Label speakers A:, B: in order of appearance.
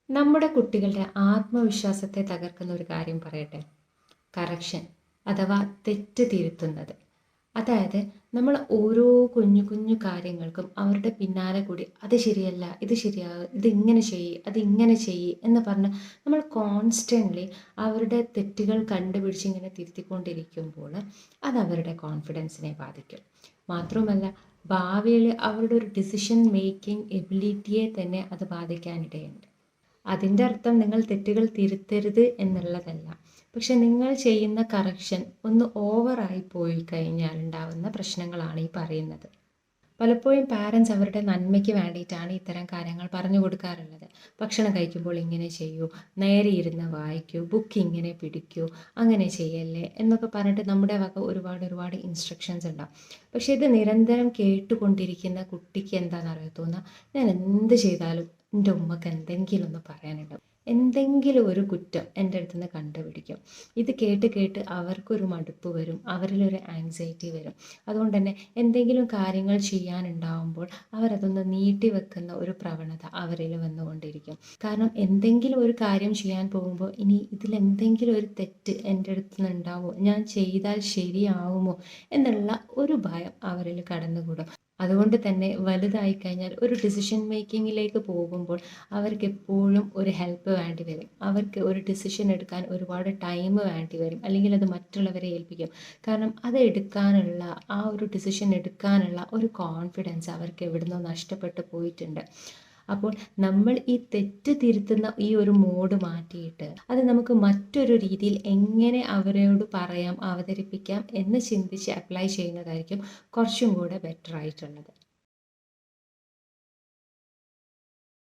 A: നമ്മുടെ കുട്ടികളുടെ ആത്മവിശ്വാസത്തെ തകർക്കുന്ന ഒരു കാര്യം പറയട്ടെ. കറക്ഷൻ അഥവാ തെറ്റ് തിരുത്തുന്നത്. അതായത് നമ്മൾ ഓരോ കുഞ്ഞു കുഞ്ഞു കാര്യങ്ങൾക്കും അവരുടെ പിന്നാലെ കൂടി അത് ശരിയല്ല, ഇത് ശരിയാകും, ഇത് ഇങ്ങനെ ചെയ്യ്, അത് ഇങ്ങനെ ചെയ്യ് എന്ന് പറഞ്ഞ് നമ്മൾ കോൺസ്റ്റൻ്റ്ലി അവരുടെ തെറ്റുകൾ കണ്ടുപിടിച്ച് ഇങ്ങനെ തിരുത്തിക്കൊണ്ടിരിക്കുമ്പോൾ അത് അവരുടെ കോൺഫിഡൻസിനെ ബാധിക്കും. മാത്രമല്ല, ഭാവിയിൽ അവരുടെ ഒരു ഡിസിഷൻ മേക്കിംഗ് എബിലിറ്റിയെ തന്നെ അത് ബാധിക്കാനിടയുണ്ട്. അതിൻ്റെ അർത്ഥം നിങ്ങൾ തെറ്റുകൾ തിരുത്തരുത് എന്നുള്ളതല്ല. പക്ഷെ നിങ്ങൾ ചെയ്യുന്ന കറക്ഷൻ ഒന്ന് ഓവറായി പോയി കഴിഞ്ഞാൽ ഉണ്ടാവുന്ന പ്രശ്നങ്ങളാണ് ഈ പറയുന്നത്. പലപ്പോഴും പാരൻസ് അവരുടെ നന്മയ്ക്ക് വേണ്ടിയിട്ടാണ് ഇത്തരം കാര്യങ്ങൾ പറഞ്ഞു കൊടുക്കാറുള്ളത്. ഭക്ഷണം കഴിക്കുമ്പോൾ ഇങ്ങനെ ചെയ്യൂ, നേരെ ഇരുന്ന് വായിക്കൂ, ബുക്ക് ഇങ്ങനെ പിടിക്കൂ, അങ്ങനെ ചെയ്യല്ലേ എന്നൊക്കെ പറഞ്ഞിട്ട് നമ്മുടെ വക ഒരുപാട് ഇൻസ്ട്രക്ഷൻസ് ഉണ്ടാവും. പക്ഷേ ഇത് നിരന്തരം കേട്ടുകൊണ്ടിരിക്കുന്ന കുട്ടിക്ക് എന്താണെന്നറിയാൻ തോന്നുക, ഞാൻ എന്ത് ചെയ്താലും എൻ്റെ ഉമ്മക്ക് എന്തെങ്കിലും ഒന്ന് പറയാനുണ്ടാവും, എന്തെങ്കിലും ഒരു കുറ്റം എൻ്റെ അടുത്ത് നിന്ന് കണ്ടുപിടിക്കും. ഇത് കേട്ട് കേട്ട് അവർക്കൊരു മടുപ്പ് വരും, അവരിലൊരു ആങ്സൈറ്റി വരും. അതുകൊണ്ട് തന്നെ എന്തെങ്കിലും കാര്യങ്ങൾ ചെയ്യാനുണ്ടാവുമ്പോൾ അവരതൊന്ന് നീട്ടി വെക്കുന്ന ഒരു പ്രവണത അവരിൽ വന്നുകൊണ്ടിരിക്കും. കാരണം എന്തെങ്കിലും ഒരു കാര്യം ചെയ്യാൻ പോകുമ്പോൾ ഇനി ഇതിലെന്തെങ്കിലും ഒരു തെറ്റ് എൻ്റെ അടുത്ത് നിന്ന് ഉണ്ടാവുമോ, ഞാൻ ചെയ്താൽ ശരിയാവുമോ എന്നുള്ള ഒരു ഭയം അവരിൽ കടന്നുകൂടും. അതുകൊണ്ട് തന്നെ വലുതായി കഴിഞ്ഞാൽ ഒരു ഡിസിഷൻ മേക്കിങ്ങിലേക്ക് പോകുമ്പോൾ അവർക്ക് എപ്പോഴും ഒരു ഹെൽപ്പ് വേണ്ടി വരും. അവർക്ക് ഒരു ഡിസിഷൻ എടുക്കാൻ ഒരുപാട് ടൈം വേണ്ടി വരും, അല്ലെങ്കിൽ അത് മറ്റുള്ളവരെ ഏൽപ്പിക്കും. കാരണം അത് എടുക്കാനുള്ള ആ ഒരു ഡിസിഷൻ എടുക്കാനുള്ള ഒരു കോൺഫിഡൻസ് അവർക്ക് എവിടുന്നോ നഷ്ടപ്പെട്ടു പോയിട്ടുണ്ട്. അപ്പോൾ നമ്മൾ ഈ തെറ്റ് തിരുത്തുന്ന ഈ ഒരു മോഡ് മാറ്റിയിട്ട് അത് നമുക്ക് മറ്റൊരു രീതിയിൽ എങ്ങനെ അവരോട് പറയാം, അവതരിപ്പിക്കാം എന്ന് ചിന്തിച്ച് അപ്ലൈ ചെയ്യുന്നതായിരിക്കും കുറച്ചും കൂടെ ബെറ്റർ ആയിട്ടുള്ളത്.